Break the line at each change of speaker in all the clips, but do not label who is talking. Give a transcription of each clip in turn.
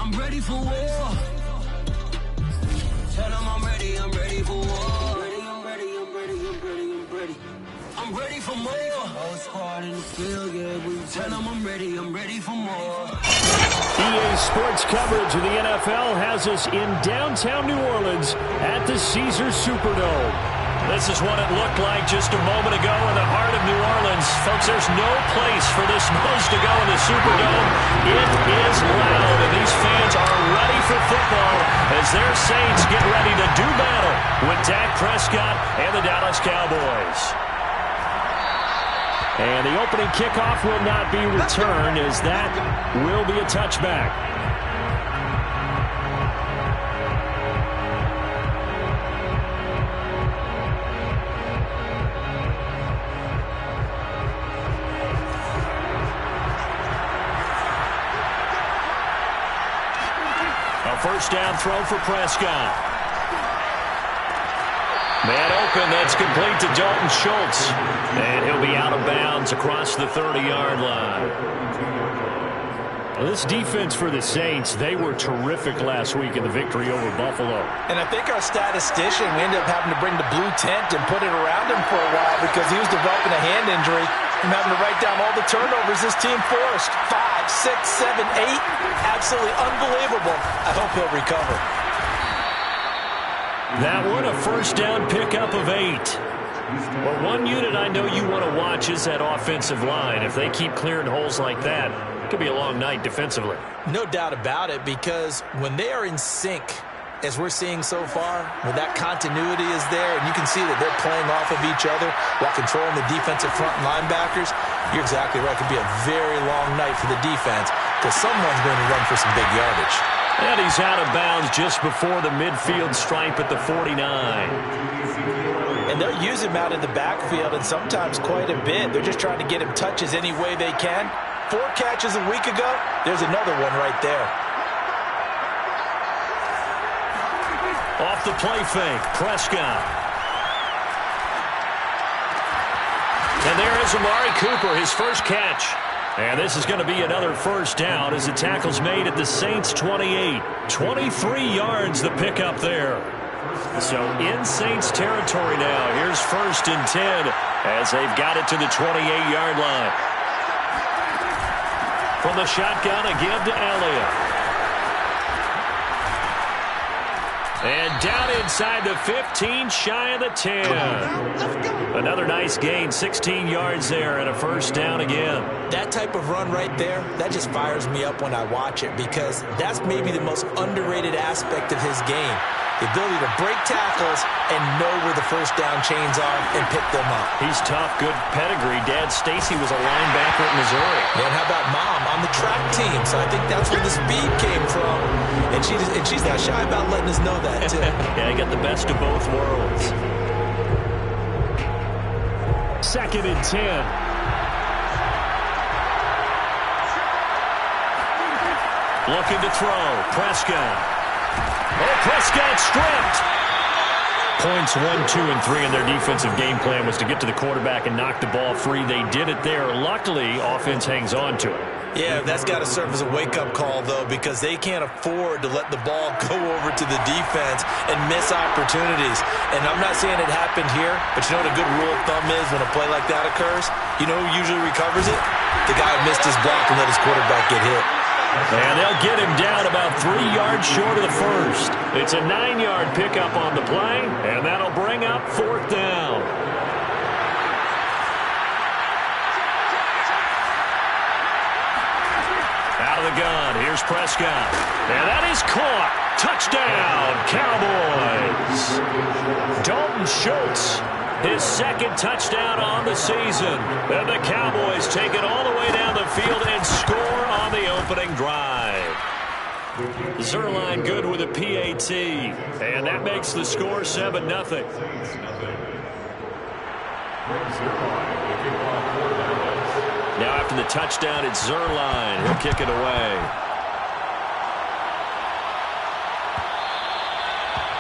I'm ready for war. Tell them I'm ready for war. I'm ready for more. Whole squad in the field, yeah, we tell them I'm ready for more.
EA Sports coverage of the NFL has us in downtown New Orleans at the Caesars Superdome. This is what it looked like just a moment ago in the heart of New Orleans. Folks, there's no place for this noise to go in the Superdome. It is loud, and these fans are ready for football as their Saints get ready to do battle with Dak Prescott and the Dallas Cowboys. And the opening kickoff will not be returned as that will be a touchback. A first down throw for Prescott. Man open, that's complete to Dalton Schultz. And he'll be out of bounds across the 30-yard line. Well, this defense for the Saints, they were terrific last week in the victory over Buffalo.
And I think our statistician, we ended up having to bring the blue tent and put it around him for a while because he was developing a hand injury and having to write down all the turnovers this team forced. 5, 6, 7, 8. Absolutely unbelievable. I hope he'll recover.
That one, a first down pickup of 8. Well, one unit I know you want to watch is that offensive line. If they keep clearing holes like that, it could be a long night defensively.
No doubt about it, because when they are in sync, as we're seeing so far, when that continuity is there, and you can see that they're playing off of each other while controlling the defensive front linebackers, you're exactly right. It could be a very long night for the defense because someone's going to run for some big yardage.
And he's out of bounds just before the midfield stripe at the 49.
And they'll use him out in the backfield, and sometimes quite a bit. They're just trying to get him touches any way they can. 4 catches a week ago, there's another one right there.
Off the play fake, Prescott. And there is Amari Cooper, his first catch. And this is going to be another first down as the tackle's made at the Saints' 28. 23 yards the pickup there. So in Saints territory now. Here's 1st and 10 as they've got it to the 28-yard line. From the shotgun, a give to Elliott. And down inside the 15, shy of the 10. Another nice gain, 16 yards there, and a first down again.
That type of run right there, that just fires me up when I watch it because that's maybe the most underrated aspect of his game. The ability to break tackles and know where the first down chains are and pick them up.
He's tough, good pedigree. Dad Stacy was a linebacker at Missouri.
And how about Mom on the track team? So I think that's where the speed came from. And she's not shy about letting us know that, too.
Yeah, he got the best of both worlds. 2nd and 10. Looking to throw. Prescott. Oh, Prescott stripped. Points 1, 2, and 3 in their defensive game plan was to get to the quarterback and knock the ball free. They did it there. Luckily, offense hangs on to it.
Yeah, that's got to serve as a wake-up call, though, because they can't afford to let the ball go over to the defense and miss opportunities. And I'm not saying it happened here, but you know what a good rule of thumb is when a play like that occurs? You know who usually recovers it? The guy who missed his block and let his quarterback get hit.
And they'll get him down about 3 yards short of the first. It's a 9-yard pickup on the play, and that'll bring up 4th down. Out of the gun, here's Prescott. And that is caught. Touchdown, Cowboys. Dalton Schultz, his 2nd touchdown on the season. And the Cowboys take it all the way down the field and score on the opening drive. Zerline good with a PAT. And that makes the score 7-0. Now after the touchdown, it's Zerline. He'll kick it away.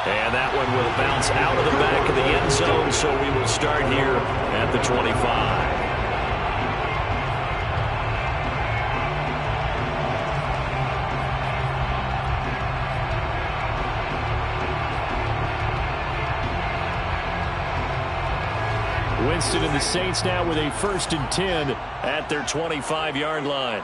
And that one will bounce out of the back of the end zone, so we will start here at the 25. Winston and the Saints now with a 1st and 10 at their 25-yard line.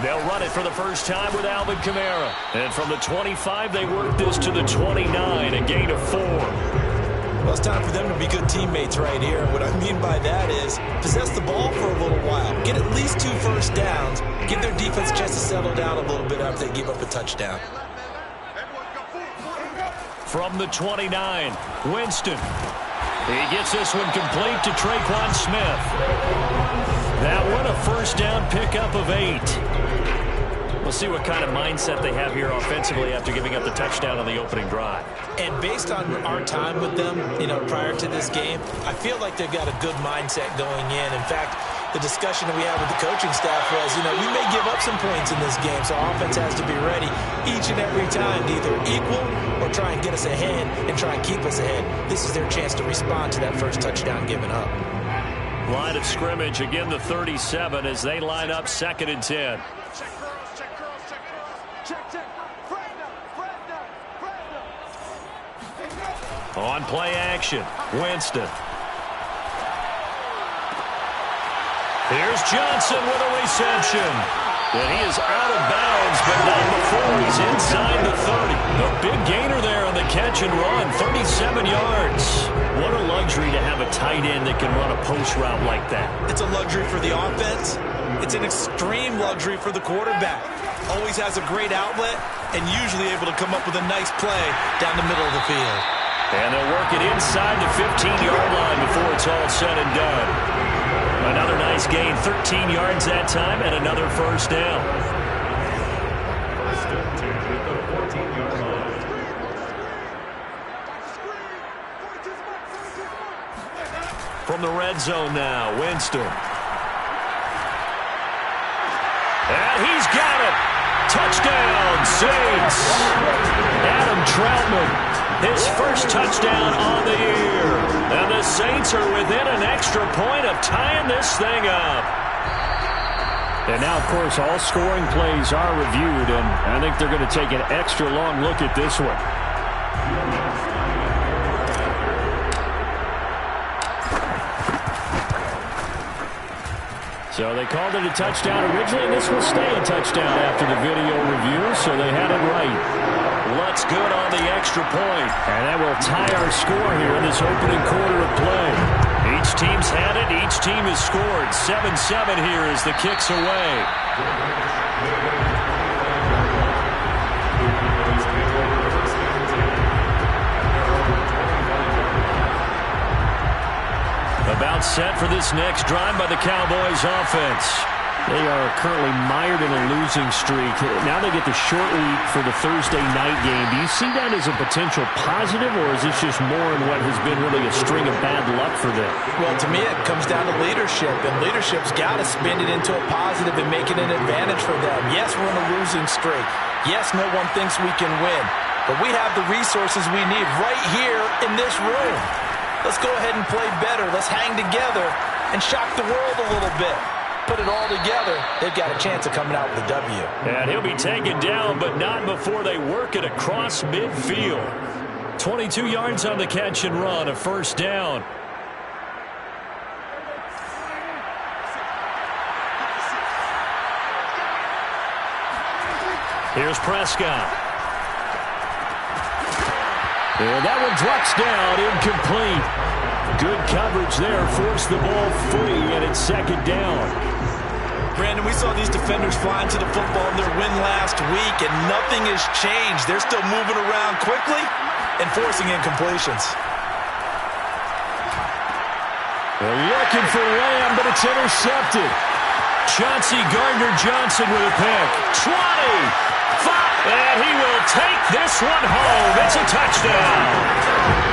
They'll run it for the first time with Alvin Kamara. And from the 25, they work this to the 29, a gain of 4.
Well, it's time for them to be good teammates right here. What I mean by that is possess the ball for a little while. Get at least 2 first downs. Give their defense a chance to settle down a little bit after they give up a touchdown.
From the 29, Winston. He gets this one complete to Traquan Smith. That one a first down pickup of 8. We'll see what kind of mindset they have here offensively after giving up the touchdown on the opening drive.
And based on our time with them, prior to this game, I feel like they've got a good mindset going in. In fact, the discussion that we had with the coaching staff was, we may give up some points in this game, so our offense has to be ready each and every time to either equal or try and get us ahead and try and keep us ahead. This is their chance to respond to that first touchdown given up.
Line of scrimmage, again the 37 as they line up 2nd and 10. On play action, Winston. Here's Johnson with a reception. And he is out of bounds, but not before he's inside the 30. A big gainer there on the catch and run, 37 yards. What a luxury to have a tight end that can run a post route like that.
It's a luxury for the offense. It's an extreme luxury for the quarterback. Always has a great outlet and usually able to come up with a nice play down the middle of the field.
And they'll work it inside the 15-yard line before it's all said and done. Another nice gain, 13 yards that time, and another first down. From the red zone now, Winston. And he's got it. Touchdown, Saints. Adam Troutman. His first touchdown on the year. And the Saints are within an extra point of tying this thing up. And now, of course, all scoring plays are reviewed, and I think they're going to take an extra long look at this one. So they called it a touchdown originally, and this will stay a touchdown after the video review, so they had it right. Looks good on the extra point. And that will tie our score here in this opening quarter of play. Each team's had it. Each team has scored. 7-7 here as the kick's away. About set for this next drive by the Cowboys offense. They are currently mired in a losing streak. Now they get the short week for the Thursday night game. Do you see that as a potential positive, or is this just more in what has been really a string of bad luck for them?
Well, to me, it comes down to leadership, and leadership's got to spin it into a positive and make it an advantage for them. Yes, we're in a losing streak. Yes, no one thinks we can win, but we have the resources we need right here in this room. Let's go ahead and play better. Let's hang together and shock the world a little bit. Put it all together, they've got a chance of coming out with a W.
And he'll be taken down, but not before they work it across midfield. 22 yards on the catch and run, a first down. Here's Prescott. And that one drops down, incomplete. Good coverage there, forced the ball free, and it's second down.
Brandon, we saw these defenders flying to the football in their win last week, and nothing has changed. They're still moving around quickly and forcing incompletions.
They're looking for Lamb, but it's intercepted. Chauncey Gardner-Johnson with a pick. 20, 5, and he will take this one home. It's a touchdown.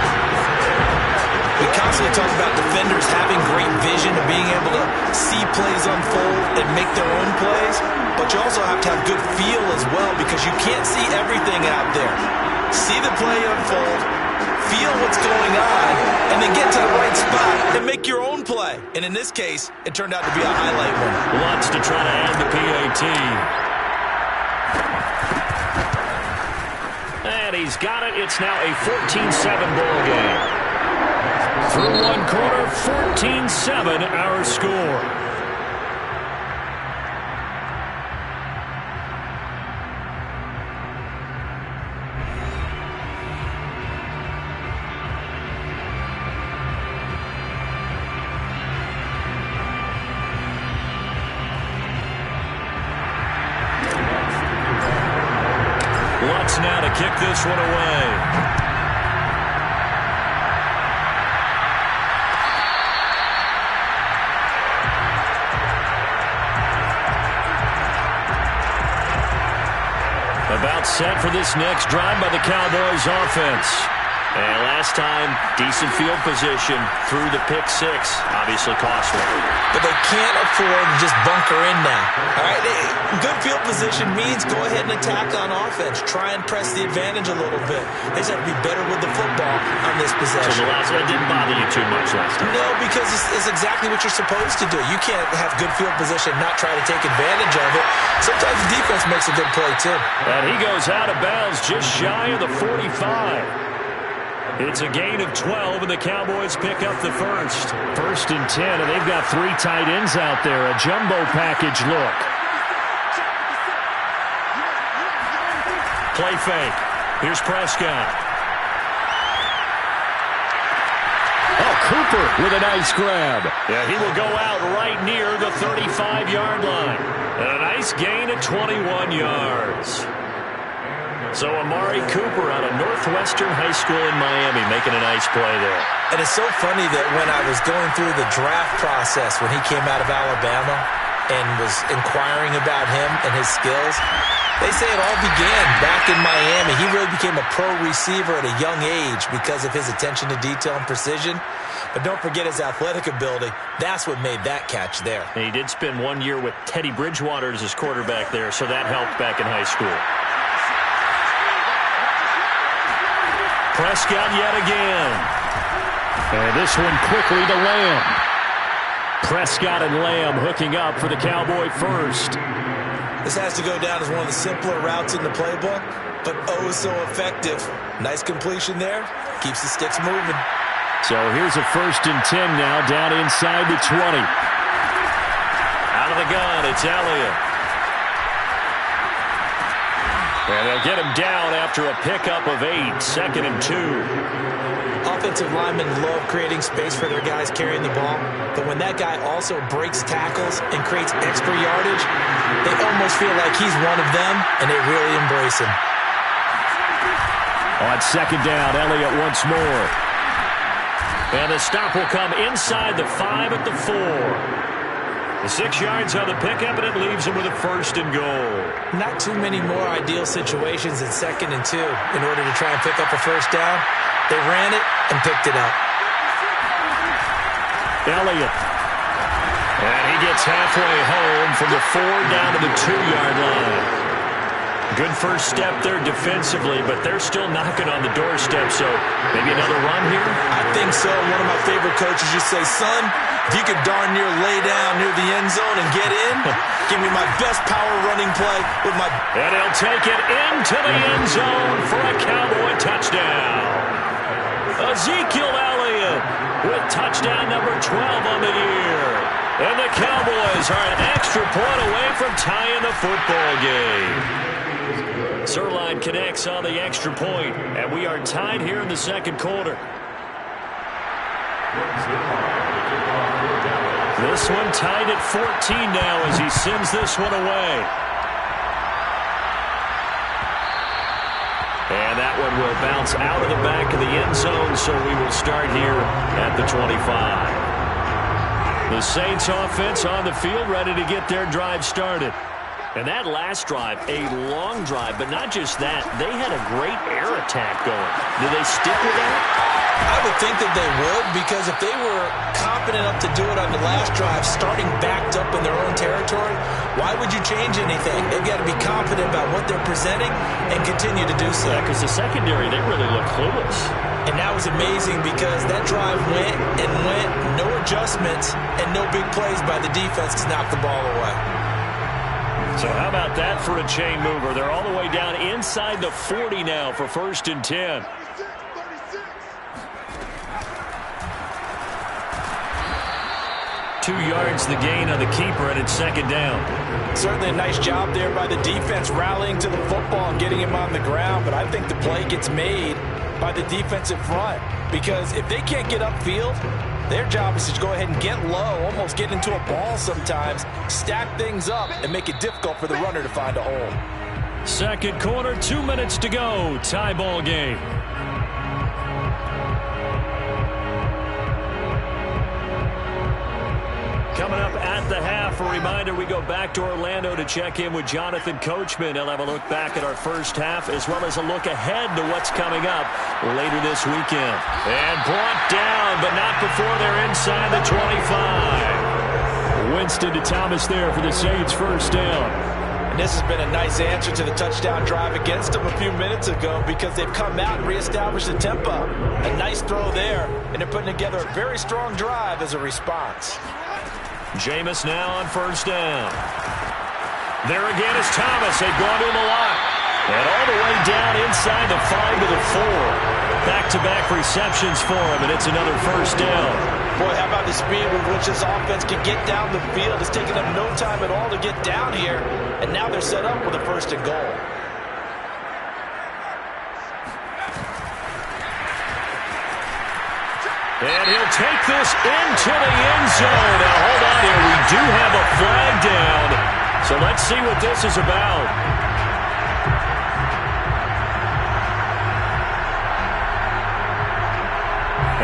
We constantly talk about defenders having great vision and being able to see plays unfold and make their own plays, but you also have to have good feel as well because you can't see everything out there. See the play unfold, feel what's going on, and then get to the right spot and make your own play. And in this case, it turned out to be a highlight one.
Wants to try to add the PAT. And he's got it. It's now a 14-7 ball game. Through one quarter, 14-7 our score. Lutz now to kick this one away. About set for this next drive by the Cowboys offense. And last time, decent field position through the pick six. Obviously costly.
But they can't afford to just bunker in now. All right, good field position means go ahead and attack on offense. Try and press the advantage a little bit. They just have to be better with the football on this possession.
So the last one didn't bother you too much last time?
No, because it's exactly what you're supposed to do. You can't have good field position and not try to take advantage of it. Sometimes the defense makes a good play, too.
And he goes out of bounds just shy of the 45. It's a gain of 12, and the Cowboys pick up the first. 1st and 10, and they've got 3 tight ends out there. A jumbo package look. Play fake. Here's Prescott. Oh, Cooper with a nice grab. Yeah, he will go out right near the 35-yard line. And a nice gain of 21 yards. So Amari Cooper out of Northwestern High School in Miami making a nice play there.
And it's so funny that when I was going through the draft process when he came out of Alabama and was inquiring about him and his skills, they say it all began back in Miami. He really became a pro receiver at a young age because of his attention to detail and precision. But don't forget his athletic ability. That's what made that catch there.
And he did spend 1 year with Teddy Bridgewater as his quarterback there, so that helped back in high school. Prescott yet again. And this one quickly to Lamb. Prescott and Lamb hooking up for the Cowboy first.
This has to go down as one of the simpler routes in the playbook, but oh so effective. Nice completion there. Keeps the sticks moving.
So here's a 1st and 10 now down inside the 20. Out of the gun, it's Elliott. And they'll get him down after a pickup of 8, 2nd and 2.
Offensive linemen love creating space for their guys carrying the ball, but when that guy also breaks tackles and creates extra yardage, they almost feel like he's one of them, and they really embrace him.
On 2nd down, Elliott once more. And the stop will come inside the 5 at the 4. 6 yards on the pickup, and it leaves him with a 1st and goal.
Not too many more ideal situations in 2nd and 2 in order to try and pick up a 1st down. They ran it and picked it up.
Elliott. And he gets halfway home from the 4 down to the 2-yard line. Good first step there defensively, but they're still knocking on the doorstep, so maybe another run here?
I think so. One of my favorite coaches just say, son, if you could darn near lay down near the end zone and get in, give me my best power running play with my...
And he'll take it into the end zone for a Cowboy touchdown. Ezekiel Elliott with touchdown number 12 on the year. And the Cowboys are an extra point away from tying the football game. Zerline connects on the extra point, and we are tied here in the 2nd quarter. This one tied at 14 now as he sends this one away. And that one will bounce out of the back of the end zone, so we will start here at the 25. The Saints offense on the field ready to get their drive started. And that last drive, a long drive, but not just that. They had a great air attack going. Do they stick with that?
I would think that they would, because if they were confident enough to do it on the last drive, starting backed up in their own territory, why would you change anything? They've got to be confident about what they're presenting and continue to do so.
Yeah, because the secondary, they really look clueless.
And that was amazing because that drive went and went, no adjustments, and no big plays by the defense to knock the ball away.
So how about that for a chain mover? They're all the way down inside the 40 now for 1st and 10. 2 yards the gain on the keeper, and it's second down.
Certainly a nice job there by the defense rallying to the football and getting him on the ground, but I think the play gets made by the defensive front because if they can't get upfield, their job is to go ahead and get low, almost get into a ball sometimes, stack things up, and make it difficult for the runner to find a hole.
Second quarter, 2 minutes to go. Tie ball game. Coming up at the half, a reminder, we go back to Orlando to check in with Jonathan Coachman. He'll have a look back at our first half as well as a look ahead to what's coming up later this weekend. And brought down, but not before they're inside the 25. Winston to Thomas there for the Saints first down.
And this has been a nice answer to the touchdown drive against them a few minutes ago because they've come out and reestablished the tempo. A nice throw there, and they're putting together a very strong drive as a response.
Jameis now on first down. There again is Thomas. They've gone to him a lot. And all the way down inside the 5 to the 4. Back-to-back receptions for him, and it's another first down.
Boy, how about the speed with which this offense can get down the field? It's taken them no time at all to get down here, and now they're set up with a first and goal.
And he'll take this into the end zone. Now, hold on here. We do have a flag down. So let's see what this is about.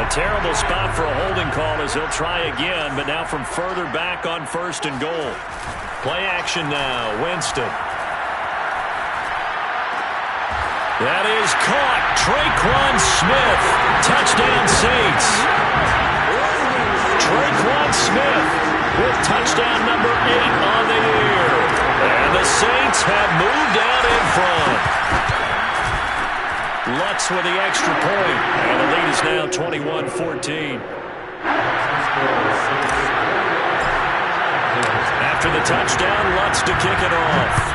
A terrible spot for a holding call as he'll try again, but now from further back on first and goal. Play action now. Winston. That is caught. Traquan Smith. Touchdown Saints. Traquan Smith with touchdown number 8 on the year. And the Saints have moved out in front. Lutz with the extra point. And the lead is now 21-14. After the touchdown, Lutz to kick it off.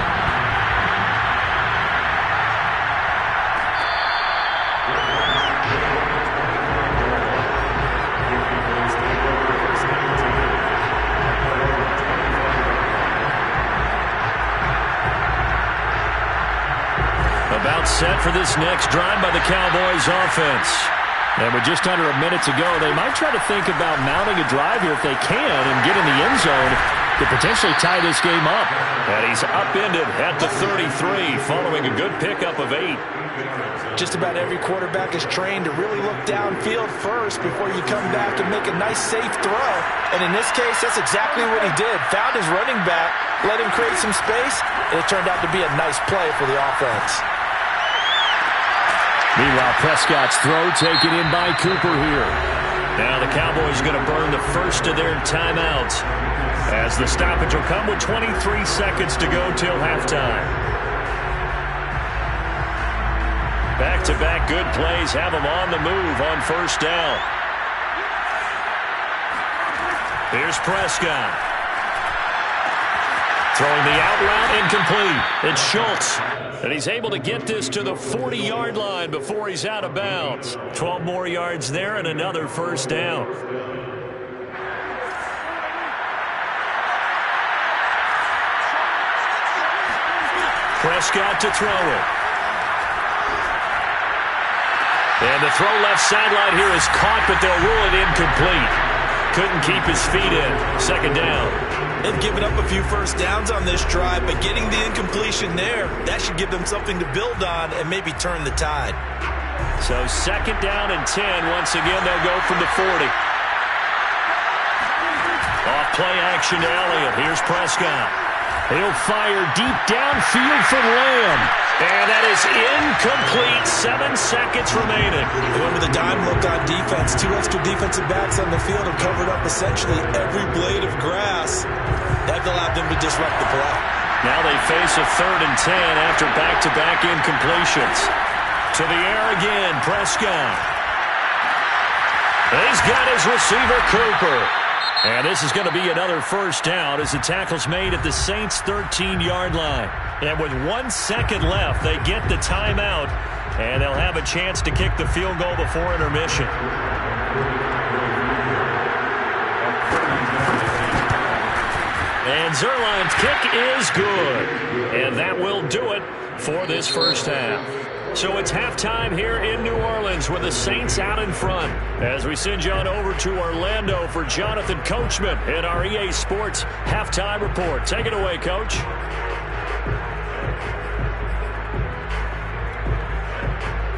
About set for this next drive by the Cowboys offense. And with just under a minute to go, they might try to think about mounting a drive here if they can and get in the end zone to potentially tie this game up. And he's upended at the 33 following a good pickup of 8.
Just about every quarterback is trained to really look downfield first before you come back and make a nice, safe throw. And in this case, that's exactly what he did. Found his running back, let him create some space, and it turned out to be a nice play for the offense.
Meanwhile, Prescott's throw taken in by Cooper here. Now the Cowboys are going to burn the first of their timeouts as the stoppage will come with 23 seconds to go till halftime. Back-to-back good plays have them on the move on first down. Here's Prescott. Throwing the out route incomplete. It's Schultz. And he's able to get this to the 40-yard line before he's out of bounds. 12 more yards there and another first down. Prescott to throw it. And the throw left sideline here is caught, but they'll rule it incomplete. Couldn't keep his feet in. Second down.
They've given up a few first downs on this drive, but getting the incompletion there, that should give them something to build on and maybe turn the tide.
So second down and 10. Once again, they'll go from the 40. Off play action to Elliott. Here's Prescott. He'll fire deep downfield for Lamb. And that is incomplete. 7 seconds remaining.
They went with a dime look on defense. 2 extra defensive backs on the field and covered up essentially every blade of grass. That allowed them to disrupt the play.
Now they face a 3rd and 10 after back-to-back incompletions. To the air again, Prescott. He's got his receiver, Cooper. And this is going to be another first down as the tackle's made at the Saints' 13-yard line. And with 1 second left, they get the timeout, and they'll have a chance to kick the field goal before intermission. And Zerline's kick is good. And that will do it for this first half. So it's halftime here in New Orleans with the Saints out in front. As we send you on over to Orlando for Jonathan Coachman in our EA Sports Halftime Report. Take it away, Coach.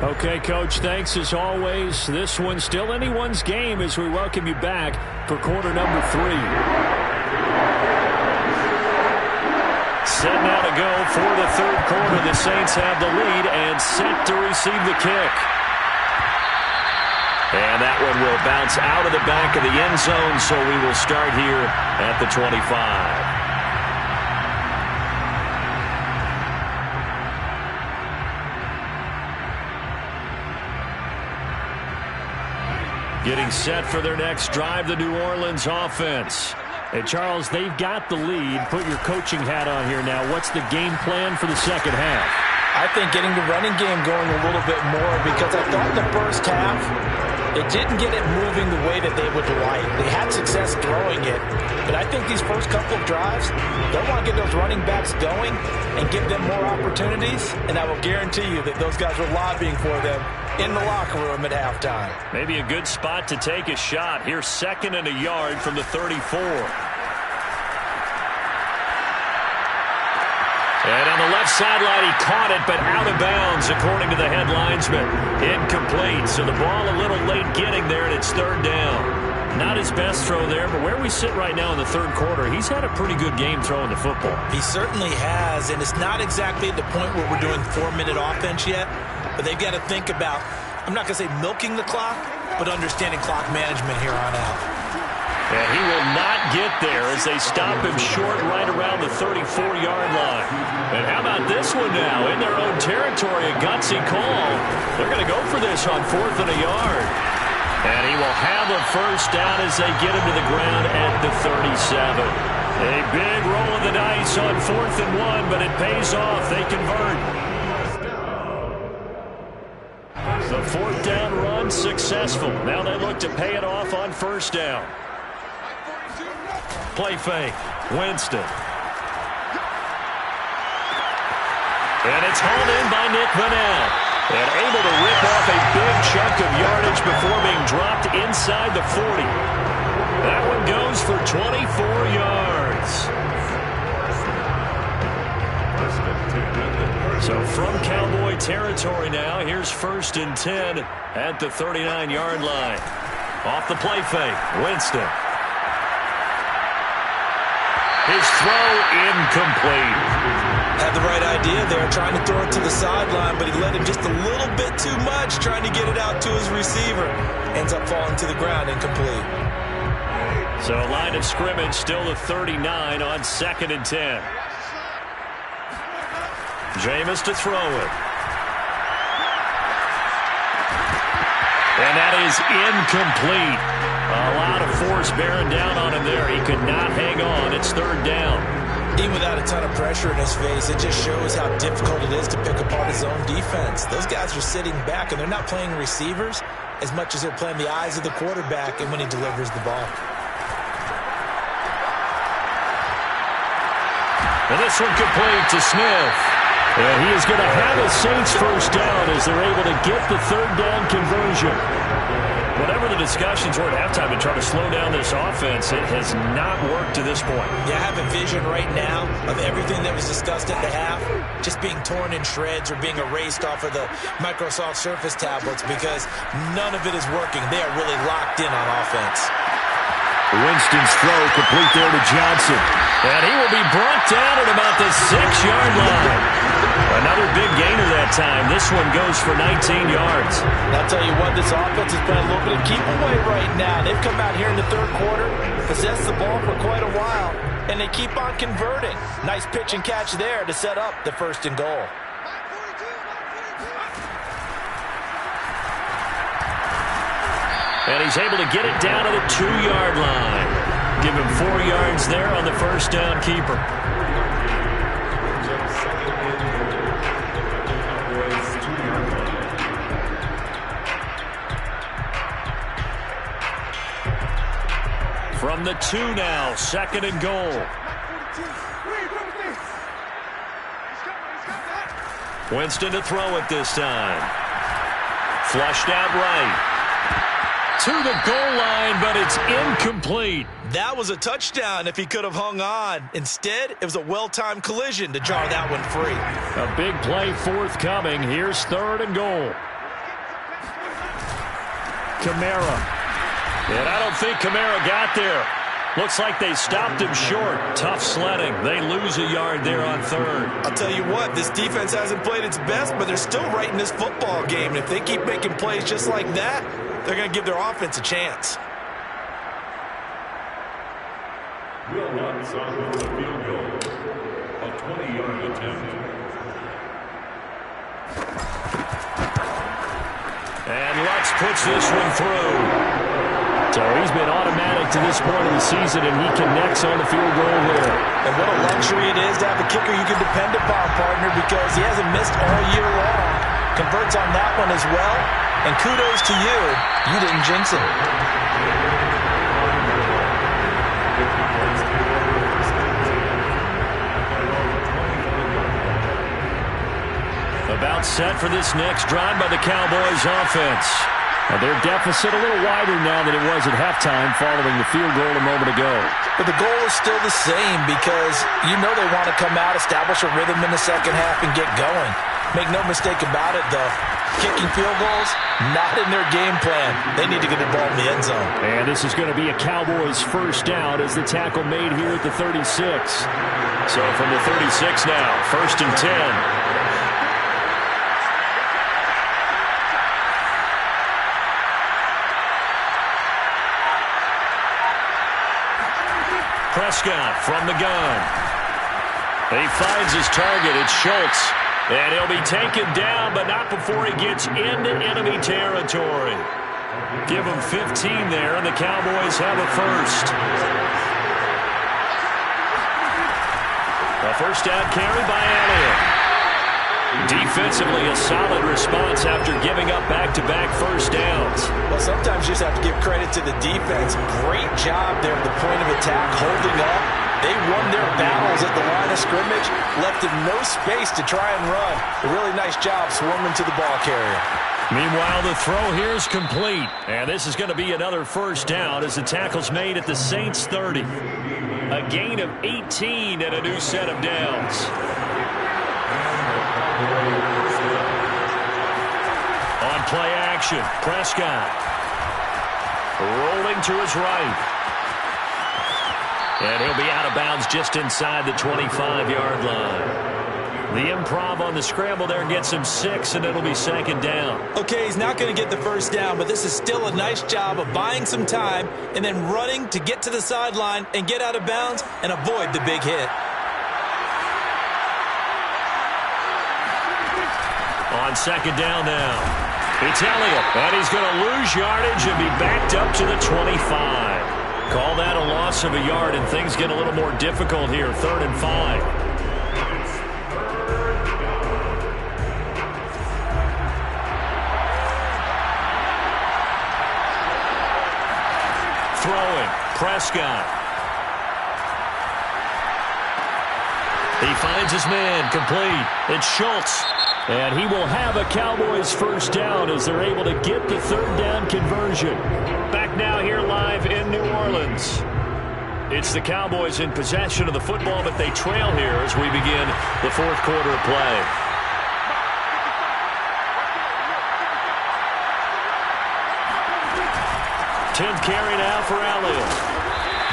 Okay, Coach, thanks as always. This one's still anyone's game as we welcome you back for quarter number 3. Set now to go for the third quarter. The Saints have the lead and set to receive the kick. And that one will bounce out of the back of the end zone, so we will start here at the 25. Getting set for their next drive, the New Orleans offense. And, Charles, they've got the lead. Put your coaching hat on here now. What's the game plan for the second half?
I think getting the running game going a little bit more, because I thought the first half, it didn't get it moving the way that they would like. They had success throwing it, but I think these first couple of drives, they want to get those running backs going and give them more opportunities, and I will guarantee you that those guys were lobbying for them in the locker room at halftime.
Maybe a good spot to take a shot. Here's 2nd and a yard from the 34. And on the left sideline, he caught it, but out of bounds, according to the head linesman. Incomplete, so the ball a little late getting there, and it's 3rd down. Not his best throw there, but where we sit right now in the third quarter, he's had a pretty good game throwing the football.
He certainly has, and it's not exactly at the point where we're doing 4-minute offense yet, but they've got to think about, I'm not going to say milking the clock, but understanding clock management here on out.
And he will not get there as they stop him short right around the 34-yard line. And how about this one now? In their own territory, a gutsy call. They're going to go for this on 4th and a yard. And he will have a first down as they get him to the ground at the 37. A big roll of the dice on 4th and 1, but it pays off. They convert. The 4th down run successful. Now they look to pay it off on 1st down. Play fake. Winston. And it's hauled in by Nick Vanell. And able to rip off a big chunk of yardage before being dropped inside the 40. That one goes for 24 yards. So from Cowboy territory now, here's 1st and 10 at the 39-yard line. Off the play fake. Winston. His throw incomplete.
Had the right idea there, trying to throw it to the sideline, but he led him just a little bit too much, trying to get it out to his receiver. Ends up falling to the ground, incomplete.
So line of scrimmage still the 39 on 2nd and 10. Jameis to throw it. And that is incomplete. A lot of force bearing down on him there. He could not hang on. It's 3rd down.
Even without a ton of pressure in his face, it just shows how difficult it is to pick apart his own defense. Those guys are sitting back, and they're not playing receivers as much as they're playing the eyes of the quarterback and when he delivers the ball.
And this one complete to Smith. And he is going to have a Saints first down as they're able to get the 3rd down conversion. Whatever the discussions were at halftime to try to slow down this offense, it has not worked to this point.
Yeah, I have a vision right now of everything that was discussed at the half just being torn in shreds or being erased off of the Microsoft Surface tablets because none of it is working. They are really locked in on offense.
Winston's throw complete there to Johnson. And he will be brought down at about the 6-yard line. Another big gainer that time. This one goes for 19 yards.
I'll tell you what, this offense is playing a little bit of keep away right now. They've come out here in the third quarter, possessed the ball for quite a while, and they keep on converting. Nice pitch and catch there to set up the 1st and goal.
And he's able to get it down to the 2-yard line. Give him 4 yards there on the first down keeper. From the 2 now, 2nd and goal. Winston to throw it this time. Flushed out right. To the goal line, but it's incomplete.
That was a touchdown if he could have hung on. Instead, it was a well-timed collision to jar that one free.
A big play forthcoming. Here's 3rd and goal. Kamara. And I don't think Kamara got there. Looks like they stopped him short. Tough sledding. They lose a yard there on 3rd.
I'll tell you what, this defense hasn't played its best, but they're still right in this football game. And if they keep making plays just like that, they're going to give their offense a chance.
Will Lutz on the field goal. A 20-yard attempt.
And Lutz puts this one through. So he's been automatic to this point of the season, and he connects on the field goal there.
And what a luxury it is to have a kicker you can depend upon, partner, because he hasn't missed all year long. Converts on that one as well. And kudos to you. You didn't jinx it.
About set for this next drive by the Cowboys offense. Their deficit a little wider now than it was at halftime following the field goal a moment ago.
But the goal is still the same because you know they want to come out, establish a rhythm in the second half, and get going. Make no mistake about it, though. Kicking field goals, not in their game plan. They need to get the ball in the end zone.
And this is going to be a Cowboys first down as the tackle made here at the 36. So from the 36 now, 1st and 10. Prescott from the gun. He finds his target. It's Schultz. And he'll be taken down, but not before he gets into enemy territory. Give him 15 there, and the Cowboys have a first. A first down carry by Elliott. Defensively, a solid response after giving up back-to-back first downs.
Well, sometimes you just have to give credit to the defense. Great job there at the point of attack, holding up. They won their battles at the line of scrimmage, left them no space to try and run. A really nice job swarming to the ball carrier.
Meanwhile, the throw here is complete. And this is going to be another first down as the tackle's made at the Saints 30. A gain of 18 and a new set of downs. On play action, Prescott. Rolling to his right. And he'll be out of bounds just inside the 25-yard line. The improv on the scramble there gets him 6, and it'll be 2nd down.
Okay, he's not going to get the first down, but this is still a nice job of buying some time and then running to get to the sideline and get out of bounds and avoid the big hit.
On 2nd down now. It's Elliott, and he's going to lose yardage and be backed up to the 25. Call that a loss of a yard, and things get a little more difficult here. 3rd and 5. Throwing, Prescott. He finds his man, complete. It's Schultz. And he will have a Cowboys first down as they're able to get the 3rd down conversion. Back now here live in New Orleans. It's the Cowboys in possession of the football, but they trail here as we begin the 4th quarter of play. Tenth carry now for Elliott.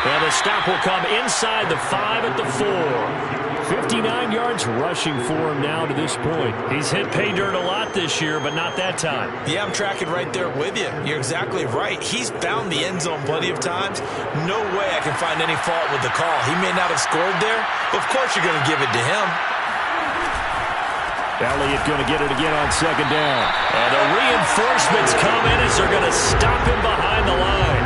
And the stop will come inside the 5 at the 4. 59 yards rushing for him now to this point. He's hit pay dirt a lot this year, but not that time.
Yeah, I'm tracking right there with you. You're exactly right. He's found the end zone plenty of times. No way I can find any fault with the call. He may not have scored there, but of course you're going to give it to him.
Elliott going to get it again on 2nd down. And the reinforcements come in as they're going to stop him behind the line.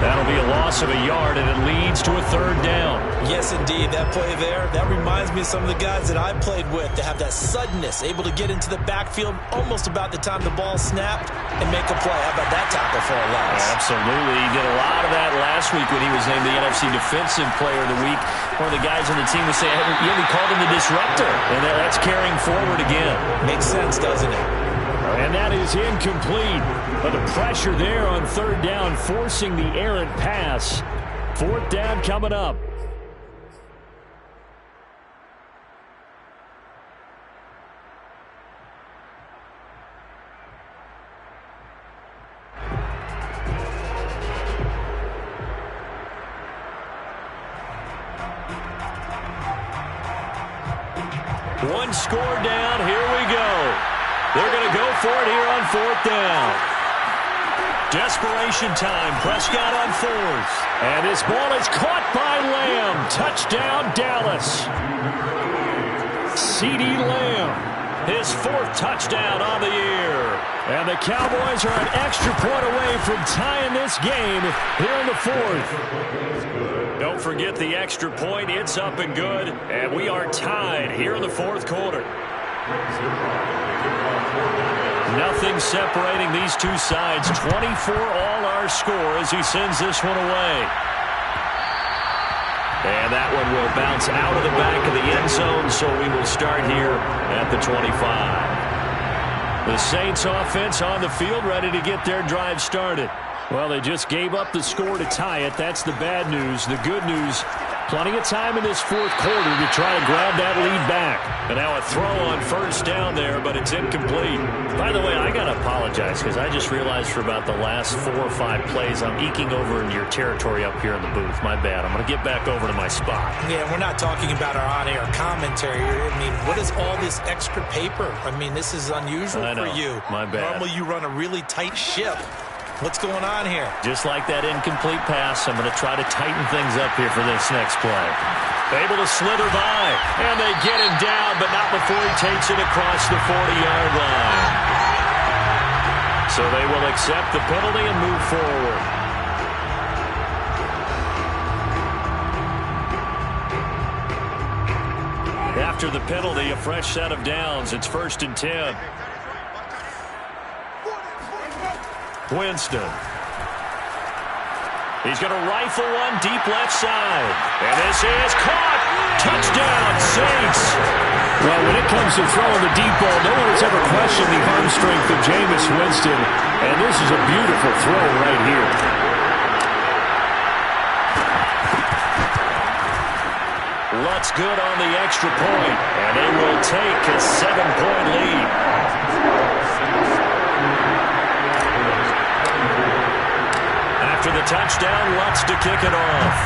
That'll be a loss of a yard, and it leads to a third down.
Yes, indeed. That play there, that reminds me of some of the guys that I played with that have that suddenness, able to get into the backfield almost about the time the ball snapped and make a play. How about that tackle for a loss?
Absolutely. He did a lot of that last week when he was named the NFC Defensive Player of the Week. One of the guys on the team was saying, yeah, we called him the disruptor, and that's carrying forward again.
Makes sense, doesn't it?
And that is incomplete. But the pressure there on third down, forcing the errant pass. Fourth down coming up. One score down. Here we go. They're going to go for it here on fourth down. Desperation time. Prescott on fourth. And this ball is caught by Lamb. Touchdown, Dallas. CeeDee Lamb, his fourth touchdown on the year. And the Cowboys are an extra point away from tying this game here in the fourth. Don't forget the extra point. It's up and good. And we are tied here in the fourth quarter. Nothing separating these two sides. 24 all our score as he sends this one away. And that one will bounce out of the back of the end zone, so we will start here at the 25. The Saints offense on the field, ready to get their drive started. Well, they just gave up the score to tie it. That's the bad news. The good news, plenty of time in this fourth quarter to try to grab that lead back. And now a throw on first down there, but it's incomplete. By the way, I got to apologize because I just realized for about the last 4 or 5 plays, I'm eking over into your territory up here in the booth. My bad. I'm going to get back over to my spot.
Yeah, we're not talking about our on-air commentary. I mean, what is all this extra paper? I mean, this is unusual for you.
My bad.
Normally you run a really tight ship. What's going on here?
Just like that incomplete pass, I'm going to try to tighten things up here for this next play. Able to slither by, and they get him down, but not before he takes it across the 40-yard line. So they will accept the penalty and move forward. After the penalty, a fresh set of downs. It's 1st and 10. Winston. He's going to rifle one deep left side. And this is caught. Touchdown, Saints. Well, when it comes to throwing the deep ball, no one has ever questioned the arm strength of Jameis Winston. And this is a beautiful throw right here. Lutz good on the extra point. And they will take a 7-point lead. After the touchdown, Lutz to kick it off.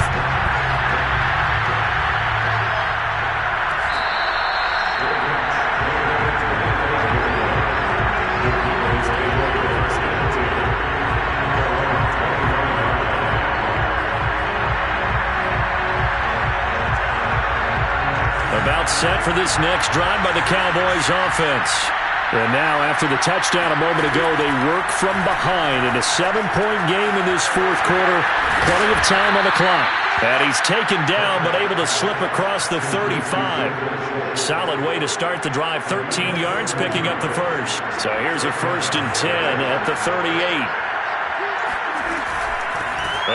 About set for this next drive by the Cowboys offense. And now, after the touchdown a moment ago, they work from behind in a 7-point game in this fourth quarter. Plenty of time on the clock. And he's taken down, but able to slip across the 35. Solid way to start the drive. 13 yards, picking up the first. So here's a 1st and 10 at the 38.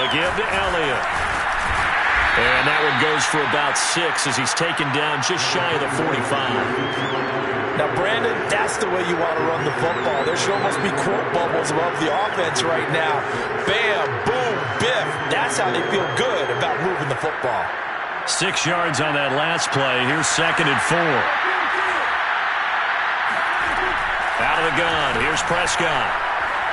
Again to Elliott. And that one goes for about 6 as he's taken down just shy of the 45.
Now, Brandon, that's the way you want to run the football. There should almost be quote bubbles above the offense right now. Bam, boom, biff. That's how they feel good about moving the football.
6 yards on that last play. Here's 2nd and 4. Out of the gun. Here's Prescott.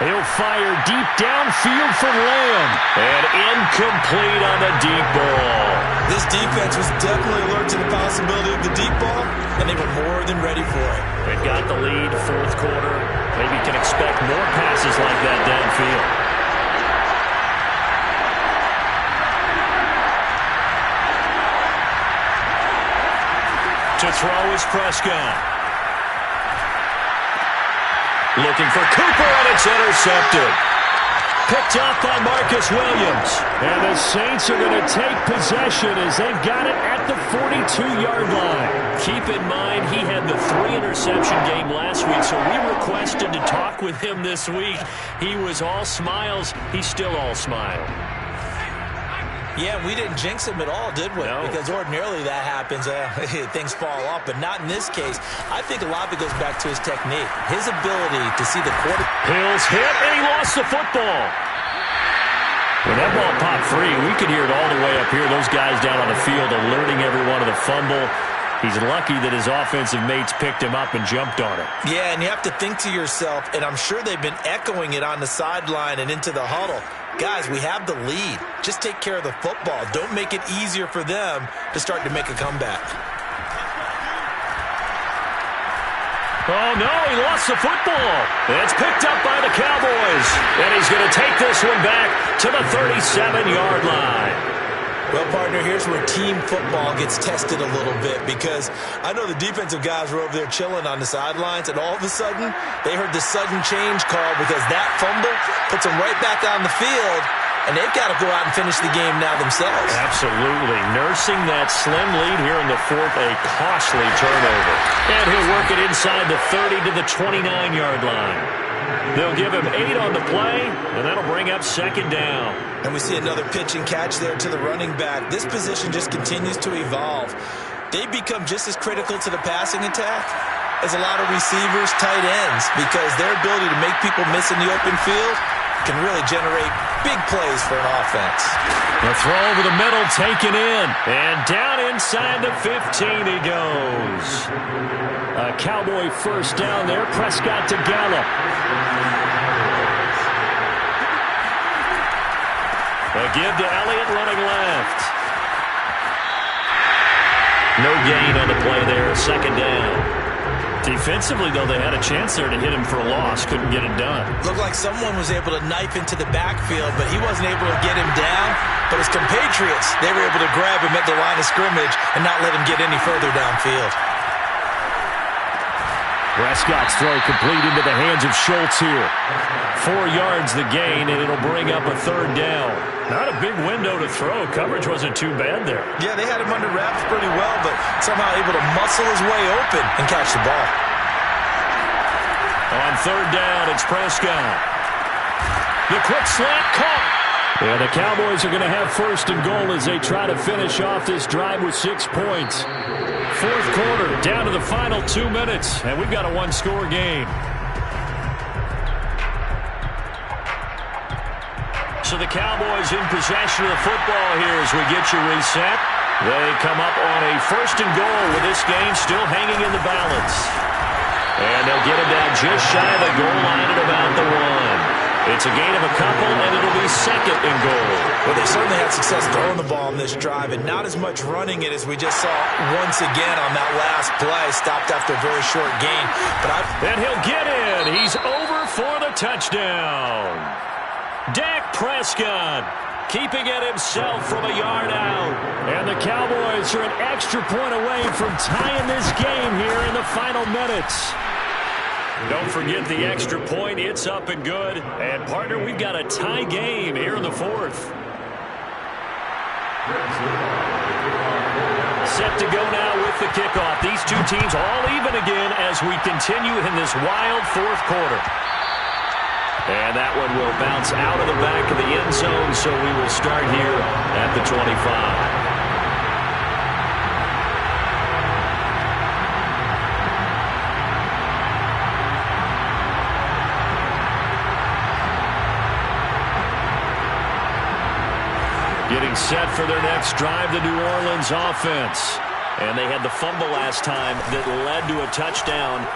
He'll fire deep downfield for Lamb. And incomplete on the deep ball.
This defense was definitely alert to the possibility of the deep ball, and they were more than ready for it.
They've got the lead, fourth quarter. Maybe you can expect more passes like that downfield. To throw is Prescott. Looking for Cooper, and it's intercepted. picked up by Marcus Williams. And the Saints are going to take possession as they've got it at the 42-yard line. Keep in mind, he had the 3-interception game last week, so we requested to talk with him this week. He was all smiles. He's still all smile.
Yeah, we didn't jinx him at all, did we?
No.
Because ordinarily that happens. Things fall off, but not in this case. I think a lot of it goes back to his technique, his ability to see the quarter.
Hill's hit, and he lost the football. When that ball popped free, we could hear it all the way up here. Those guys down on the field alerting everyone of the fumble. He's lucky that his offensive mates picked him up and jumped on it. Yeah, and you have to think to yourself, and I'm sure they've been echoing it on the sideline and into the huddle. Guys, we have the lead. Just take care of the football. Don't make it easier for them to start to make a comeback. Oh, no, he lost the football. It's picked up by the Cowboys. And he's going to take this one back to the 37-yard line.
Well, partner, here's where team football gets tested a little bit, because I know the defensive guys were over there chilling on the sidelines, and all of a sudden, they heard the sudden change call because that fumble puts them right back on the field, and they've got to go out and finish the game now themselves.
Absolutely. Nursing that slim lead here in the fourth, a costly turnover. And he'll work it inside the 30 to the 29-yard line. They'll give him 8 on the play, and that'll bring up second down.
And we see another pitch and catch there to the running back. This position just continues to evolve. They become just as critical to the passing attack as a lot of receivers, tight ends, because their ability to make people miss in the open field can really generate big plays for an offense.
The throw over the middle, taken in, and down inside the 15 he goes. A Cowboy first down there. Prescott to Gallup. A give to Elliott running left. No gain on the play there. Second down. Defensively, though, they had a chance there to hit him for a loss. Couldn't get it done.
Looked like someone was able to knife into the backfield, but he wasn't able to get him down. But his compatriots, they were able to grab him at the line of scrimmage and not let him get any further downfield.
Prescott's throw complete into the hands of Schultz here. 4 yards the gain, and it'll bring up a third down. Not a big window to throw. Coverage wasn't too bad there.
Yeah, they had him under wraps pretty well, but somehow able to muscle his way open and catch the ball.
On third down, it's Prescott. The quick slant caught. Yeah, the Cowboys are going to have first and goal as they try to finish off this drive with 6 points. Fourth quarter, down to the final 2 minutes, and we've got a one-score game. So the Cowboys in possession of the football here as we get you reset. They come up on a first and goal with this game still hanging in the balance. And they'll get it down just shy of the goal line at about the 1. It's a gain of a couple, and it'll be second and goal.
Well, they certainly had success throwing the ball on this drive, and not as much running it as we just saw once again on that last play. Stopped after a very short gain.
And he'll get in. He's over for the touchdown. Dak Prescott keeping it himself from a yard out. And the Cowboys are an extra point away from tying this game here in the final minutes. Don't forget the extra point. It's up and good. And, partner, we've got a tie game here in the fourth. Set to go now with the kickoff. These two teams all even again as we continue in this wild fourth quarter. And that one will bounce out of the back of the end zone, so we will start here at the 25. Getting set for their next drive, the New Orleans offense. And they had the fumble last time that led to a touchdown.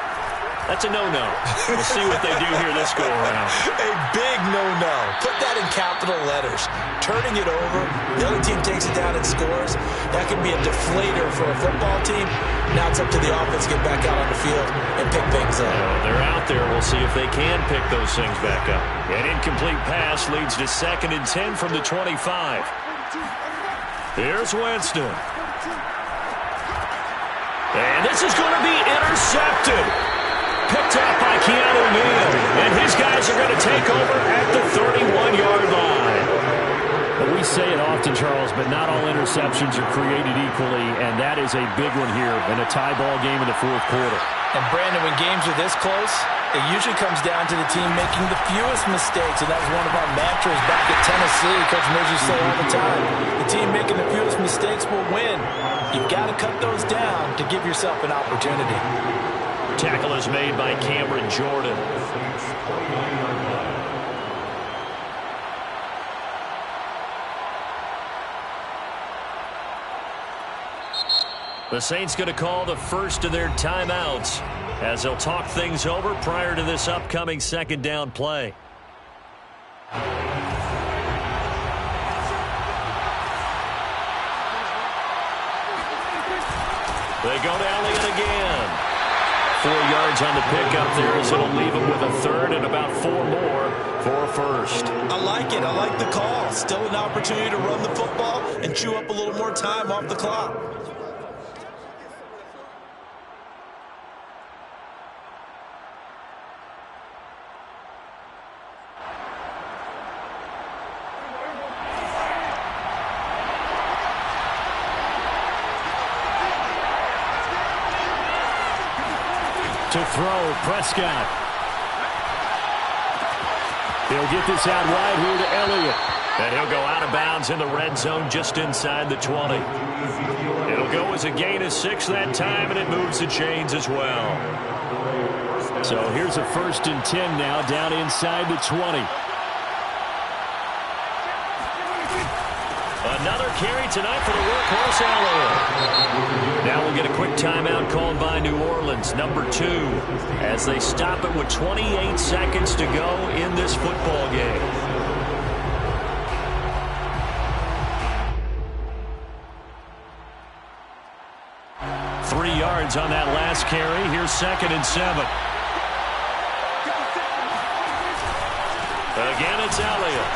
That's a no-no. We'll see what they do here this go-around.
A big no-no. Put that in capital letters. Turning it over, the other team takes it down and scores. That can be a deflator for a football team. Now it's up to the offense to get back out on the field and pick things up.
They're out there. We'll see if they can pick those things back up. An incomplete pass leads to 2nd and 10 from the 25. Here's Winston. And this is going to be intercepted. Picked up by Keanu Neal. And his guys are going to take over at the 31-yard say it often, Charles, but not all interceptions are created equally, and that is a big one here in a tie ball game in the fourth quarter.
And, Brandon, when games are this close, it usually comes down to the team making the fewest mistakes, and that was one of our mantras back at Tennessee. Coach Mills used to say all the time, the team making the fewest mistakes will win. You've got to cut those down to give yourself an opportunity.
Tackle is made by Cameron Jordan. The Saints going to call the first of their timeouts as they'll talk things over prior to this upcoming second down play. They go to Elliott again. 4 yards on the pickup there as it'll leave him with a third and about 4 more for a first.
I like it. I like the call. Still an opportunity to run the football and chew up a little more time off the clock.
To throw, Prescott. He'll get this out wide here to Elliott. And he'll go out of bounds in the red zone just inside the 20. It'll go as a gain of 6 that time, and it moves the chains as well. So here's a 1st and 10 now down inside the 20. Another carry tonight for the workhorse Elliott. Now we'll get a quick timeout called by New Orleans, number 2, as they stop it with 28 seconds to go in this football game. Yards on that last carry. Here's 2nd and 7. Again, it's Elliott.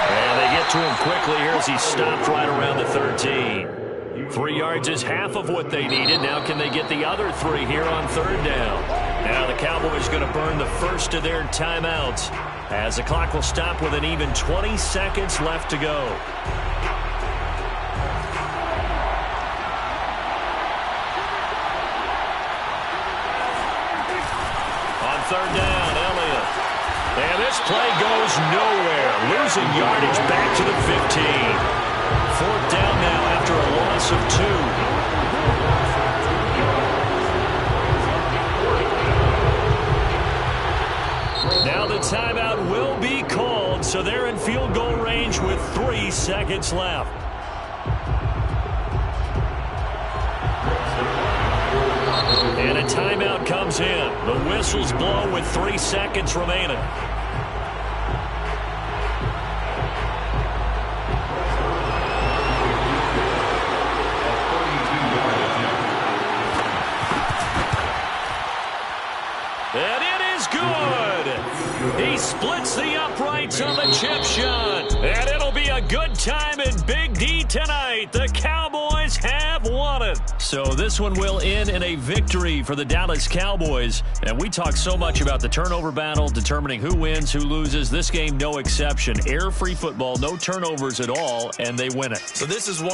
And they get to him quickly here as he stopped right around the 13. 3 yards is half of what they needed. Now can they get the other 3 here on 3rd down? Now the Cowboys going to burn the first of their timeouts as the clock will stop with an even 20 seconds left to go. On 3rd down, Elliott. And this play goes nowhere. Losing yardage back to the 15. 4th down now after a loss of 2. Now the timeout will be called, so they're in field goal range with 3 seconds left. And a timeout comes in. The whistle's blown with 3 seconds remaining. And it is good. He splits the uprights on the chip shot. And it'll be a good time in Big D tonight. The Cowboys have won it. So this one will end in a victory for the Dallas Cowboys. And we talk so much about the turnover battle, determining who wins, who loses. This game, no exception. Air-free football, no turnovers at all, and they win it.
So this is one